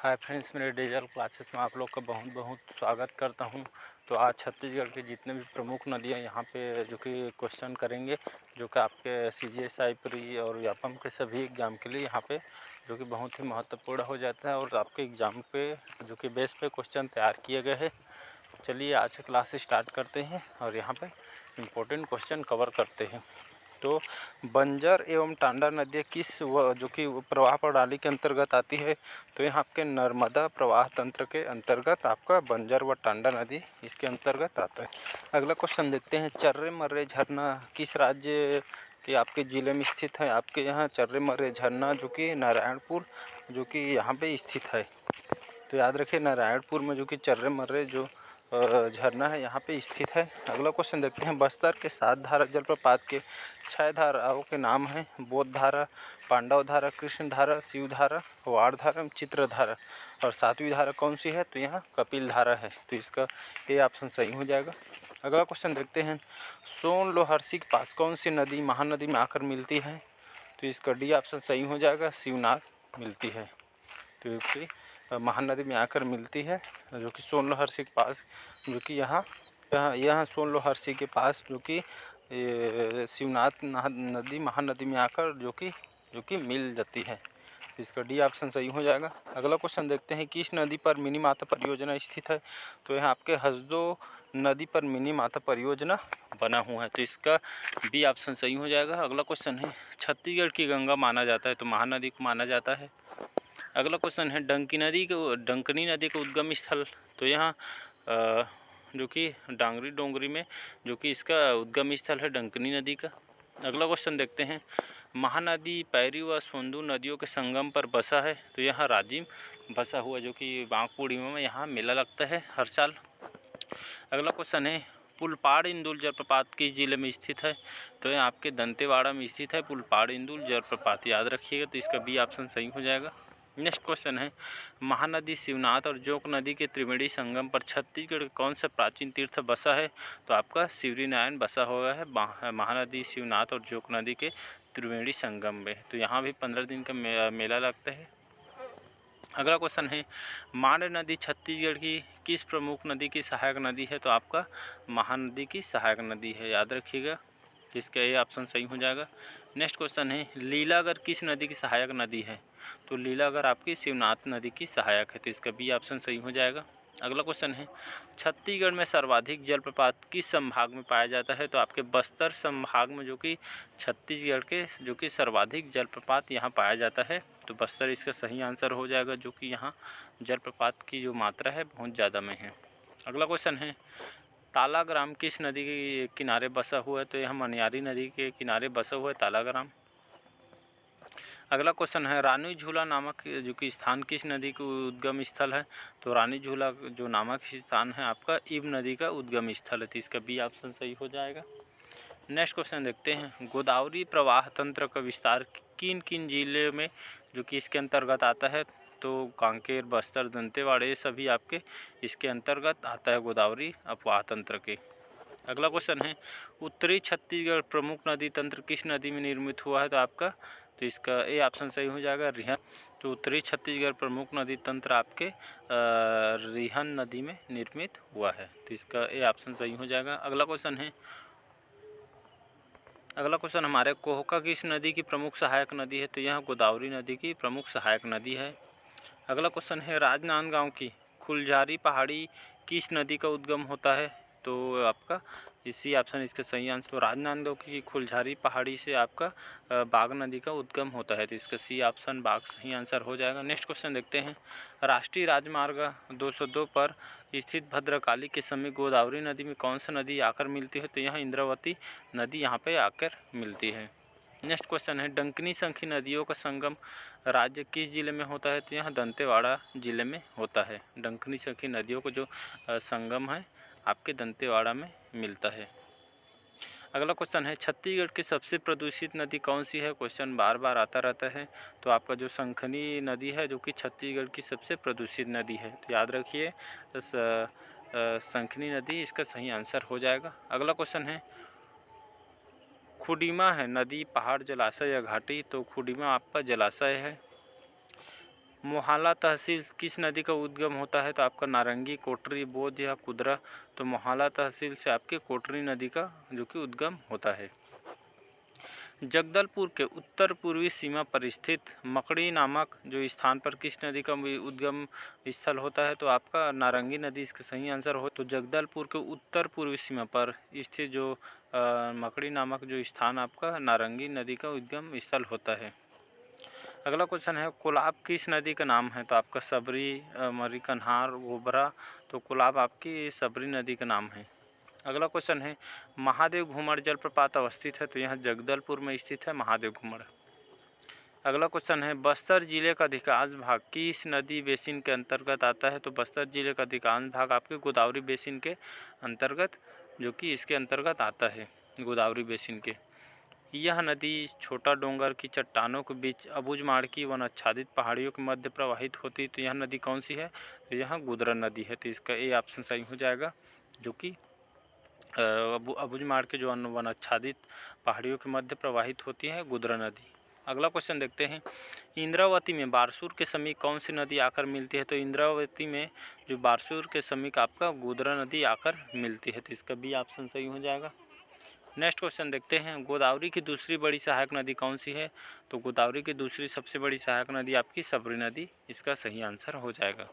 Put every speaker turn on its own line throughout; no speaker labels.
Hi friends, मेरे digital classes में आप लोग का बहुत बहुत स्वागत करता हूं। तो आज छत्तीसगढ़ के जितने भी प्रमुख नदियां यहां पे जो कि क्वेश्चन करेंगे, जो कि आपके सीजीएस प्री और व्यापम के सभी एग्ज़ाम के लिए यहां पे जो कि बहुत ही महत्वपूर्ण हो जाता है और आपके एग्ज़ाम पे जो कि बेस पे क्वेश्चन तैयार किए गए हैं। चलिए आज से क्लास स्टार्ट करते हैं और यहाँ पे इम्पोर्टेंट क्वेश्चन कवर करते हैं। तो बंजर एवं टांडा नदियाँ किस जो कि प्रवाह प्रणाली के अंतर्गत आती है? तो यहाँ आपके नर्मदा प्रवाह तंत्र के अंतर्गत आपका बंजर व टांडा नदी इसके अंतर्गत आता है। अगला क्वेश्चन देखते हैं, चर्रे मर्रे झरना किस राज्य के आपके ज़िले में स्थित है? आपके यहाँ चर्रे मर्रे झरना जो कि नारायणपुर जो कि यहाँ पे स्थित है। तो याद रखिए नारायणपुर में जो कि चर्रे मर्रे जो झरना है यहाँ पे स्थित है। अगला क्वेश्चन देखते हैं, बस्तर के 7 धारा जलप्रपात के 6 धाराओं के नाम हैं। बोध धारा, पांडव धारा, कृष्ण धारा, शिव धारा, वाड़ धारा, चित्र धारा। और 7वीं धारा कौन सी है? तो यहाँ कपिल धारा है। तो इसका ए ऑप्शन सही हो जाएगा। अगला क्वेश्चन देखते हैं, सोन लोहरसी के पास कौन सी नदी महानदी में आकर मिलती है? तो इसका डी ऑप्शन सही हो जाएगा, शिवनाथ मिलती है। तो महानदी में आकर मिलती है जो कि सोन लोहरसी के पास, जो कि यहाँ सोन लोहरसी के पास जो कि शिवनाथ नदी महानदी में आकर जो कि मिल जाती है। इसका डी ऑप्शन सही हो जाएगा। अगला क्वेश्चन देखते हैं, किस नदी पर मिनी माता परियोजना स्थित है? तो यहाँ आपके हसदो नदी पर मिनी माता परियोजना बना हुआ है। तो इसका बी ऑप्शन सही हो जाएगा। अगला क्वेश्चन है, छत्तीसगढ़ की गंगा माना जाता है तो महानदी को माना जाता है। अगला क्वेश्चन है, डंकनी नदी का उद्गम स्थल? तो यहाँ जो कि डांगरी डोंगरी में जो कि इसका उद्गम स्थल है डंकनी नदी का। अगला क्वेश्चन देखते हैं, महानदी पैरी व सोंदू नदियों के संगम पर बसा है? तो यहाँ राजिम बसा हुआ जो कि माघ पूर्णिमा में यहाँ मेला लगता है हर साल। अगला क्वेश्चन है, पुलपाड़ इंदुल जलप्रपात किस जिले में स्थित है? तो यहाँ आपके दंतेवाड़ा में स्थित है पुलपाड़ इंदुल जलप्रपात, याद रखिएगा। तो इसका बी ऑप्शन सही हो जाएगा। नेक्स्ट क्वेश्चन है, महानदी शिवनाथ और जोंक नदी के त्रिवेणी संगम पर छत्तीसगढ़ कौन सा प्राचीन तीर्थ बसा है? तो आपका शिवरीनारायण बसा हुआ है महानदी शिवनाथ और जोंक नदी के त्रिवेणी संगम में। तो यहाँ भी 15 दिन का मेला लगता है। अगला क्वेश्चन है, मांड नदी छत्तीसगढ़ की किस प्रमुख नदी की सहायक नदी है? तो आपका महानदी की सहायक नदी है, याद रखिएगा। इसका ये ऑप्शन सही हो जाएगा। नेक्स्ट क्वेश्चन है, लीलागर किस नदी की सहायक नदी है? तो लीलागर आपकी शिवनाथ नदी की सहायक है। तो इसका बी ऑप्शन सही हो जाएगा। अगला क्वेश्चन है, छत्तीसगढ़ में सर्वाधिक जलप्रपात किस संभाग में पाया जाता है? तो आपके बस्तर संभाग में जो कि छत्तीसगढ़ के जो कि सर्वाधिक जलप्रपात यहाँ पाया जाता है। तो बस्तर इसका सही आंसर हो जाएगा, जो कि यहाँ जलप्रपात की जो मात्रा है बहुत ज़्यादा में है। अगला क्वेश्चन है, तालाग्राम किस नदी के किनारे बसा हुआ है? तो यह मनियारी नदी के किनारे बसा हुआ है तालाग्राम। अगला क्वेश्चन है, रानी झूला नामक जो कि स्थान किस नदी का उद्गम स्थल है? तो रानी झूला जो नामक स्थान है आपका इब नदी का उद्गम स्थल है। तो इसका बी ऑप्शन सही हो जाएगा। नेक्स्ट क्वेश्चन देखते हैं, गोदावरी प्रवाह तंत्र का विस्तार किन किन जिले में जो कि इसके अंतर्गत आता है? तो कांकेर, बस्तर, दंतेवाड़ा ये सभी आपके इसके अंतर्गत आता है गोदावरी अपवाह तंत्र के। अगला क्वेश्चन है, उत्तरी छत्तीसगढ़ प्रमुख नदी तंत्र किस नदी में निर्मित हुआ है? तो आपका तो इसका ए ऑप्शन सही हो जाएगा, रिहन। तो उत्तरी छत्तीसगढ़ प्रमुख नदी तंत्र आपके रिहन नदी में निर्मित हुआ है। तो इसका ए ऑप्शन सही हो जाएगा। अगला क्वेश्चन हमारे, कोहका किस नदी की प्रमुख सहायक नदी है? तो यह गोदावरी नदी की प्रमुख सहायक नदी है। अगला क्वेश्चन है, राजनांदगांव की फुलझारी पहाड़ी किस नदी का उद्गम होता है? तो आपका इसी ऑप्शन इसका सही आंसर। तो राजनांदगांव की फुलझारी पहाड़ी से आपका बाघ नदी का उद्गम होता है। तो इसका सी ऑप्शन बाघ सही आंसर हो जाएगा। नेक्स्ट क्वेश्चन देखते हैं, राष्ट्रीय राजमार्ग 202 पर स्थित भद्रकाली के समीप गोदावरी नदी में कौन सा नदी आकर मिलती है? तो यहाँ इंद्रावती नदी यहाँ पे आकर मिलती है। नेक्स्ट क्वेश्चन है, डंकनी सखी नदियों का संगम राज्य किस जिले में होता है? तो यहाँ दंतेवाड़ा जिले में होता है। डंकनी सखी नदियों का जो संगम है आपके दंतेवाड़ा में मिलता है। अगला क्वेश्चन है, छत्तीसगढ़ की सबसे प्रदूषित नदी कौन सी है? क्वेश्चन बार बार आता रहता है। तो आपका जो शंखनी नदी है जो कि छत्तीसगढ़ की सबसे प्रदूषित नदी है। तो याद रखिए, तो शंखनी नदी इसका सही आंसर हो जाएगा। अगला क्वेश्चन है, खुडीमा है नदी, पहाड़, जलाशय या घाटी? तो खुडीमा आपका जलाशय है। मोहाला तहसील किस नदी का उद्गम होता है? तो आपका नारंगी, कोटरी, बोध या कुदरा। तो मोहाला तहसील से आपके कोटरी नदी का जो कि उद्गम होता है। जगदलपुर के उत्तर पूर्वी सीमा पर स्थित मकड़ी नामक जो स्थान पर किस नदी का उद्गम स्थल होता है? तो आपका नारंगी नदी इसका सही आंसर हो। तो जगदलपुर के उत्तर पूर्वी सीमा पर स्थित जो मकड़ी नामक जो स्थान आपका नारंगी नदी का उद्गम स्थल होता है। अगला क्वेश्चन है कोलाब किस नदी का नाम है? तो आपका सबरी, मरी कन्हार, गोबरा। तो कोलाब आपकी सबरी नदी का नाम है। अगला क्वेश्चन है महादेव घूमर जलप्रपात अवस्थित है? तो यह जगदलपुर में स्थित है महादेव घूमर। अगला क्वेश्चन है बस्तर जिले का अधिकांश भाग किस नदी बेसिन के अंतर्गत आता है? तो बस्तर जिले का अधिकांश भाग आपके गोदावरी बेसिन के अंतर्गत जो कि इसके अंतर्गत आता है, गोदावरी बेसिन के। यह नदी छोटा डोंगर की चट्टानों के बीच अबुझमाड़ की वन आच्छादित पहाड़ियों के मध्य प्रवाहित होती है। तो यह नदी कौन सी है? तो यह गुदरा नदी है। तो इसका ए ऑप्शन सही हो जाएगा, जो कि अबुझमाड़ के जो वन आच्छादित पहाड़ियों के मध्य प्रवाहित होती है गुदरा नदी। अगला क्वेश्चन देखते हैं इंद्रावती में बारसूर के समीप कौन सी नदी आकर मिलती है? तो इंद्रावती में जो बारसूर के समीप आपका गुदरा नदी आकर मिलती है। तो इसका बी ऑप्शन सही हो जाएगा। नेक्स्ट क्वेश्चन देखते हैं गोदावरी की दूसरी बड़ी सहायक नदी कौन सी है? तो गोदावरी की दूसरी सबसे बड़ी सहायक नदी आपकी सबरी नदी इसका सही आंसर हो जाएगा।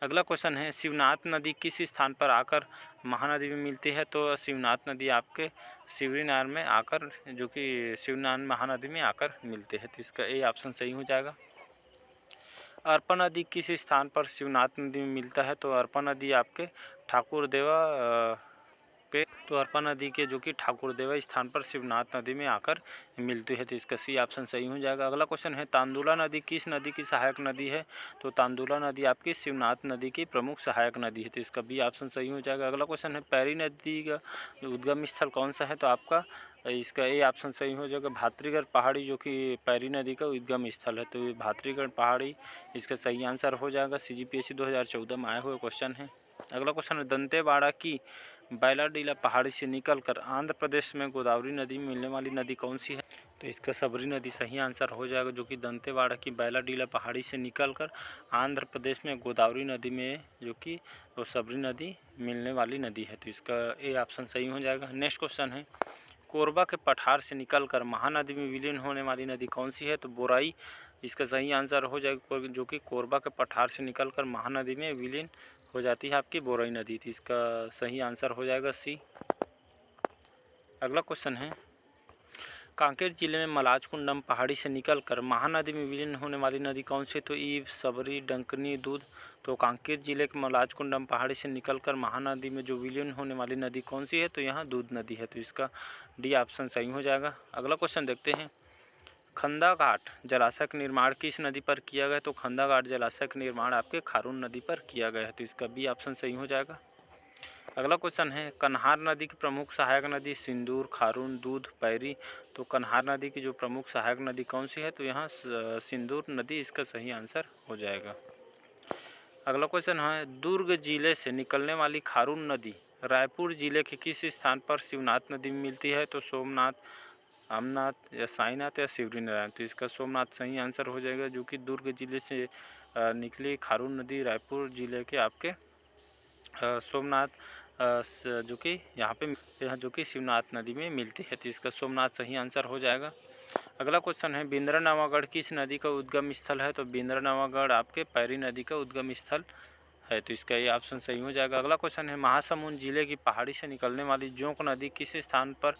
अगला क्वेश्चन है शिवनाथ नदी किस स्थान पर आकर महानदी में मिलती है? तो शिवनाथ नदी आपके शिवरीनारायण में आकर जो कि शिवनारायण महानदी में आकर मिलते हैं। तो इसका ए ऑप्शन सही हो जाएगा। अर्पा नदी किस स्थान पर शिवनाथ नदी में मिलता है? तो अर्पा नदी आपके ठाकुरदेवा पे तो अर्पा नदी के जो कि ठाकुरदेवा स्थान पर शिवनाथ नदी में आकर मिलती है। तो इसका सी ऑप्शन सही हो जाएगा। अगला क्वेश्चन है तांदुला नदी किस नदी की सहायक नदी है? तो तांदुला नदी आपकी शिवनाथ नदी की प्रमुख सहायक नदी है। तो इसका बी ऑप्शन सही हो जाएगा। अगला क्वेश्चन है पैरी नदी का उद्गम स्थल कौन सा है? तो आपका इसका ए ऑप्शन सही हो जाएगा भातरीगढ़ पहाड़ी जो कि पैरी नदी का उद्गम स्थल है। तो भातरीगढ़ पहाड़ी इसका सही आंसर हो जाएगा। CGPSC 2014 में आए हुए क्वेश्चन है। अगला क्वेश्चन है दंतेवाड़ा की बैलाडीला पहाड़ी से निकलकर आंध्र प्रदेश में गोदावरी नदी में मिलने वाली नदी कौन सी है? तो इसका सबरी नदी सही आंसर हो जाएगा, जो कि दंतेवाड़ा की बैलाडीला पहाड़ी से निकलकर आंध्र प्रदेश में गोदावरी नदी में जो कि वो सबरी नदी मिलने वाली नदी है। तो इसका ए ऑप्शन सही हो जाएगा। नेक्स्ट क्वेश्चन है कोरबा के पठार से निकलकर महानदी में विलीन होने वाली नदी कौन सी है? तो बोराई इसका सही आंसर हो जाएगा, जो कि कोरबा के पठार से निकलकर महानदी में विलीन हो जाती है आपकी बोराई नदी। थी इसका सही आंसर हो जाएगा सी। अगला क्वेश्चन है कांकेर जिले में मलाजकुंडम पहाड़ी से निकलकर महानदी में विलीन होने वाली नदी कौन सी? तो ईब, सबरी, डंकनी, दूध। तो कांकेर जिले के मलाजकुंडम पहाड़ी से निकलकर महानदी में जो विलीन होने वाली नदी कौन सी है? तो यहाँ दूध नदी है। तो इसका डी ऑप्शन सही हो जाएगा। अगला क्वेश्चन देखते हैं खंदा घाट जलाशय का निर्माण किस नदी पर किया गया? तो खंदा घाट जलाशय का निर्माण आपके खारून नदी पर किया गया है। तो इसका बी ऑप्शन सही हो जाएगा। अगला क्वेश्चन है कन्हार नदी की प्रमुख सहायक नदी सिंदूर, खारून, दूध, पैरी। तो कन्हार नदी की जो प्रमुख सहायक नदी कौन सी है? तो यहाँ सिंदूर नदी इसका सही आंसर हो जाएगा। अगला क्वेश्चन है दुर्ग जिले से निकलने वाली खारून नदी रायपुर जिले के किस स्थान पर शिवनाथ नदी में मिलती है? तो सोमनाथ, अमनाथ या साईनाथ या शिवरीनारायण। तो इसका सोमनाथ सही आंसर हो जाएगा, जो कि दुर्ग जिले से निकली खारून नदी रायपुर जिले के आपके सोमनाथ जो कि यहाँ जो कि शिवनाथ नदी में मिलती है। तो इसका सोमनाथ सही आंसर हो जाएगा। अगला क्वेश्चन है बिंद्रा नवागढ़ किस नदी का उद्गम स्थल है? तो बिंद्रा नवागढ़ आपके पैरी नदी का उद्गम स्थल है। तो इसका ये ऑप्शन सही हो जाएगा। अगला क्वेश्चन है महासमुंद जिले की पहाड़ी से निकलने वाली जोंक नदी किस स्थान पर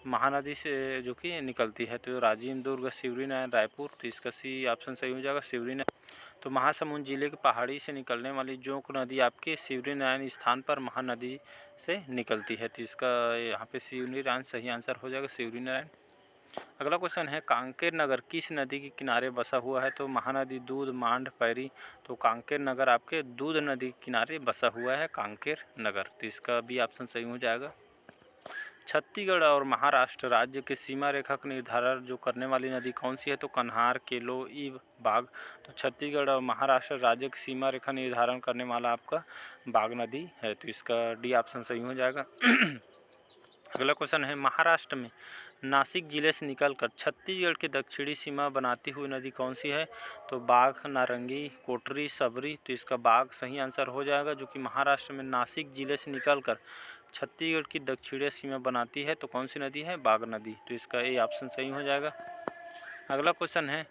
महानदी से जो कि निकलती है? तो राजिम, दुर्ग, शिवरीनारायण, रायपुर। तो इसका सी ऑप्शन सही हो जाएगा शिवरीनारायण। तो महासमुंद जिले की पहाड़ी से निकलने वाली जोंक नदी आपके शिवरीनारायण स्थान पर महानदी से निकलती है। तो इसका यहाँ पे शिवरीनारायण सही आंसर हो जाएगा शिवरीनारायण। अगला क्वेश्चन है कांकेर नगर किस नदी के किनारे बसा हुआ है? तो महानदी, दूध, मांड, पैरी। तो कांकेर नगर आपके दूध नदी के किनारे बसा हुआ है कांकेर नगर। तो इसका भी ऑप्शन सही हो जाएगा। छत्तीसगढ़ और महाराष्ट्र राज्य के सीमा रेखा का निर्धारण जो करने वाली नदी कौन सी है? तो कन्हार, केलो, ईब, बाघ। तो छत्तीसगढ़ और महाराष्ट्र राज्य की सीमा रेखा निर्धारण करने वाला आपका बाघ नदी है। तो इसका डी ऑप्शन सही हो जाएगा। अगला क्वेश्चन है महाराष्ट्र में नासिक जिले से निकलकर छत्तीसगढ़ की दक्षिणी सीमा बनाती हुई नदी कौन सी है? तो बाघ, नारंगी, कोटरी, सबरी। तो इसका बाघ सही आंसर हो जाएगा, जो कि महाराष्ट्र में नासिक जिले से निकलकर छत्तीसगढ़ की दक्षिणी सीमा बनाती है। तो कौन सी नदी है? बाघ नदी। तो इसका ए ऑप्शन सही हो जाएगा। अगला क्वेश्चन है,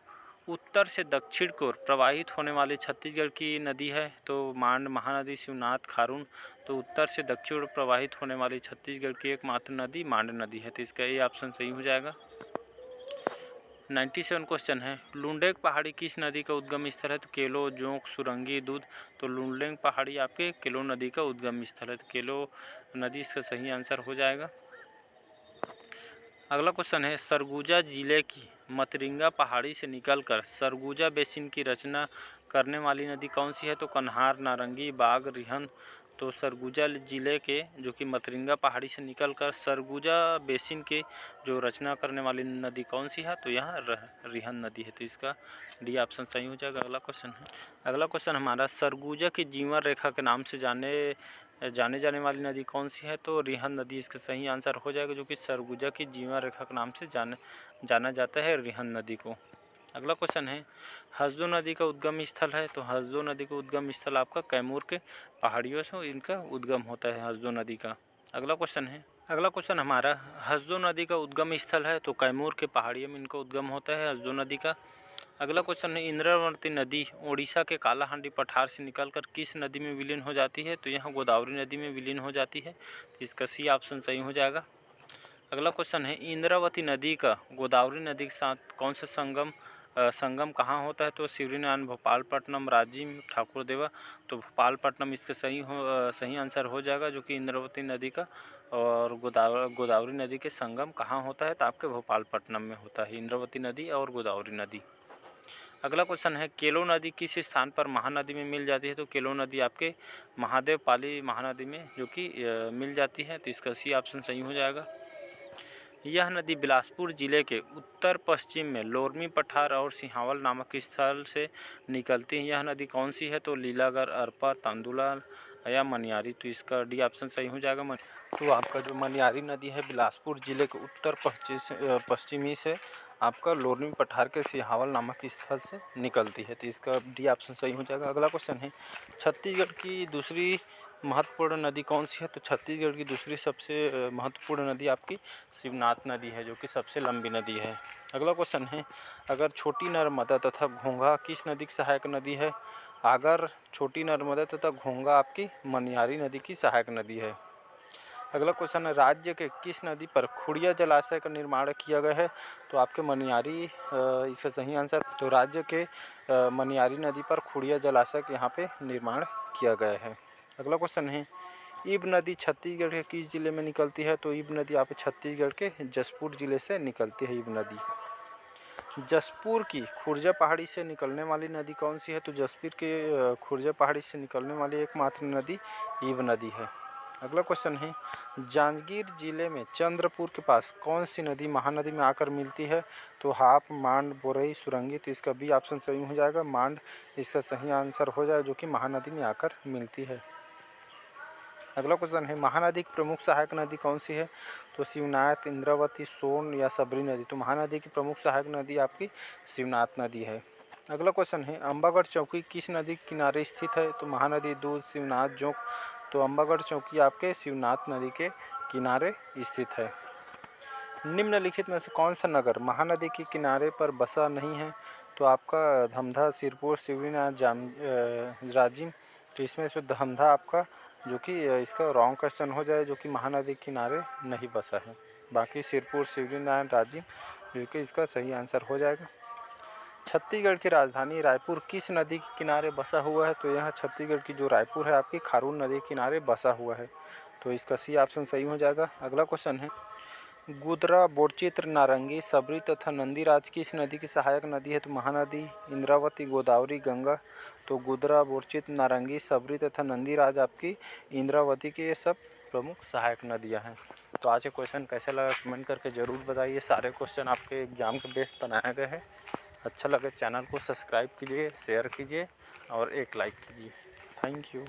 उत्तर से दक्षिण की ओर प्रवाहित होने वाली छत्तीसगढ़ की नदी है? तो मांड, महानदी, शिवनाथ, खारून। तो उत्तर से दक्षिण ओर प्रवाहित होने वाली छत्तीसगढ़ की एकमात्र नदी मांड नदी है। तो इसका ये ऑप्शन सही हो जाएगा। 97 क्वेश्चन है, लुंडेक पहाड़ी किस नदी का उद्गम स्थल है? तो केलो, जोंक, सुरंगी, दूध। तो लुंडेक पहाड़ी आपके केलो नदी का उद्गम स्थल है। तो केलो नदी इसका सही आंसर हो जाएगा। अगला क्वेश्चन है, सरगुजा जिले की मतरिंगा पहाड़ी से निकलकर सरगुजा बेसिन की रचना करने वाली नदी कौन सी है? तो कन्हार, नारंगी, बाघ, रिहंद। तो सरगुजा जिले के जो कि मतरिंगा पहाड़ी से निकलकर सरगुजा बेसिन के जो रचना करने वाली नदी कौन सी है? तो यहाँ रिहंद नदी है। तो इसका डी ऑप्शन सही हो जाएगा। अगला क्वेश्चन है, अगला क्वेश्चन हमारा, सरगुजा की जीवन रेखा के नाम से जाने वाली नदी कौन सी है? तो रिहंद नदी इसका सही आंसर हो जाएगा, जो कि सरगुजा की जीवन रेखा के नाम से जाना जाता है रिहंद नदी को। अगला क्वेश्चन है, हसदो नदी का उद्गम स्थल है? तो हसदो नदी का उद्गम स्थल आपका कैमूर के पहाड़ियों से इनका उद्गम होता है हसदो नदी का। अगला क्वेश्चन है, अगला क्वेश्चन हमारा, हसदो नदी का उद्गम स्थल है? तो कैमूर के पहाड़ियों में इनका उद्गम होता है हसदो नदी का। अगला क्वेश्चन है, इंद्रावती नदी ओडिशा के कालाहांडी पठार से निकलकर किस नदी में विलीन हो जाती है? तो यहाँ गोदावरी नदी में विलीन हो जाती है। तो इसका सी ऑप्शन सही हो जाएगा। अगला क्वेश्चन है, इंद्रावती नदी का गोदावरी नदी के साथ कौन सा संगम कहाँ होता है? तो शिवरीनारायण, भोपालपट्टनम, राजिम, ठाकुरदेवा। तो भोपालपट्टनम इसका सही आंसर हो जाएगा, जो कि इंद्रावती नदी का और गोदावरी नदी के संगम कहाँ होता है? तो आपके भोपालपट्टनम में होता है इंद्रावती नदी और गोदावरी नदी। अगला क्वेश्चन है, केलो नदी किस स्थान पर महानदी में मिल जाती है? तो केलो नदी आपके महादेव पाली महानदी में जो कि मिल जाती है। तो इसका सी ऑप्शन सही हो जाएगा। यह नदी बिलासपुर जिले के उत्तर पश्चिम में लोरमी पठार और सिंहावल नामक स्थल से निकलती है। यह नदी कौन सी है? तो लीलागढ़, अरपा, तांदुला या मनियारी। तो इसका डी ऑप्शन सही हो जाएगा। तो आपका जो मनियारी नदी है बिलासपुर जिले के उत्तर पश्चिमी से आपका लोरमी पठार के सिंहावल नामक स्थल से निकलती है। तो इसका डी ऑप्शन सही हो जाएगा। अगला क्वेश्चन है, छत्तीसगढ़ की दूसरी महत्वपूर्ण नदी कौन सी है? तो छत्तीसगढ़ की दूसरी सबसे महत्वपूर्ण नदी आपकी शिवनाथ नदी है, जो कि सबसे लंबी नदी है। अगला क्वेश्चन है, अगर छोटी नर्मदा तथा घोंघा किस नदी की सहायक नदी है? अगर छोटी नर्मदा तथा घोंघा आपकी मनियारी नदी की सहायक नदी है। अगला क्वेश्चन है, राज्य के किस नदी पर खुड़िया जलाशय का निर्माण किया गया है? तो आपके मनियारी इसका सही आंसर। तो राज्य के मनियारी नदी पर खुड़िया जलाशय के यहाँ पे निर्माण किया गया है। अगला क्वेश्चन है, ईब नदी छत्तीसगढ़ के किस जिले में निकलती है? तो ईब नदी आप छत्तीसगढ़ के जसपुर जिले से निकलती है ईब नदी। जसपुर की खुर्जा पहाड़ी से निकलने वाली नदी कौन सी है? तो जसपुर के खुर्जा पहाड़ी से निकलने वाली एकमात्र नदी ईब नदी है। अगला क्वेश्चन है, जांजगीर जिले में चंद्रपुर के पास कौन सी नदी महानदी में आकर मिलती है? तो हाप, मांड, बोरई, सुरंगी। तो इसका बी ऑप्शन सही हो जाएगा, मांड इसका सही आंसर हो जाएगा, जो कि महानदी में आकर मिलती है। अगला क्वेश्चन है, महानदी की प्रमुख सहायक नदी कौन सी है? तो शिवनाथ, इंद्रावती, सोन या सबरी नदी। तो महानदी की प्रमुख सहायक नदी आपकी शिवनाथ नदी है। अगला क्वेश्चन है, अंबागढ़ चौकी किस नदी के किनारे स्थित है? तो महानदी, दूध, शिवनाथ, जोंक। तो अंबागढ़ चौकी आपके शिवनाथ नदी के किनारे स्थित है। निम्नलिखित में से कौन सा नगर महानदी के किनारे पर बसा नहीं है? तो आपका धमधा, सिरपुर, शिवरीनारायण, राजिम। तो इसमें से धमधा आपका जो कि इसका रॉन्ग क्वेश्चन हो जाए, जो कि महानदी के किनारे नहीं बसा है। बाकी सिरपुर, शिवरीनारायण, राजिम जो कि इसका सही आंसर हो जाएगा। छत्तीसगढ़ की राजधानी रायपुर किस नदी के किनारे बसा हुआ है? तो यहाँ छत्तीसगढ़ की जो रायपुर है आपकी खारून नदी के किनारे बसा हुआ है। तो इसका सी ऑप्शन सही हो जाएगा। अगला क्वेश्चन है, गुदरा, बोरचित्र, नारंगी, सबरी तथा नंदीराज किस नदी की सहायक नदी है? तो महानदी, इंद्रावती, गोदावरी, गंगा। तो गुदरा, बोरचित्र, नारंगी, सबरी तथा नंदीराज आपकी इंद्रावती की ये सब प्रमुख सहायक नदियां हैं। तो आज के क्वेश्चन कैसे लगा कमेंट करके ज़रूर बताइए। सारे क्वेश्चन आपके एग्जाम के बेस बनाए गए हैं। अच्छा लगे चैनल को सब्सक्राइब कीजिए, शेयर कीजिए और एक लाइक कीजिए। Thank you.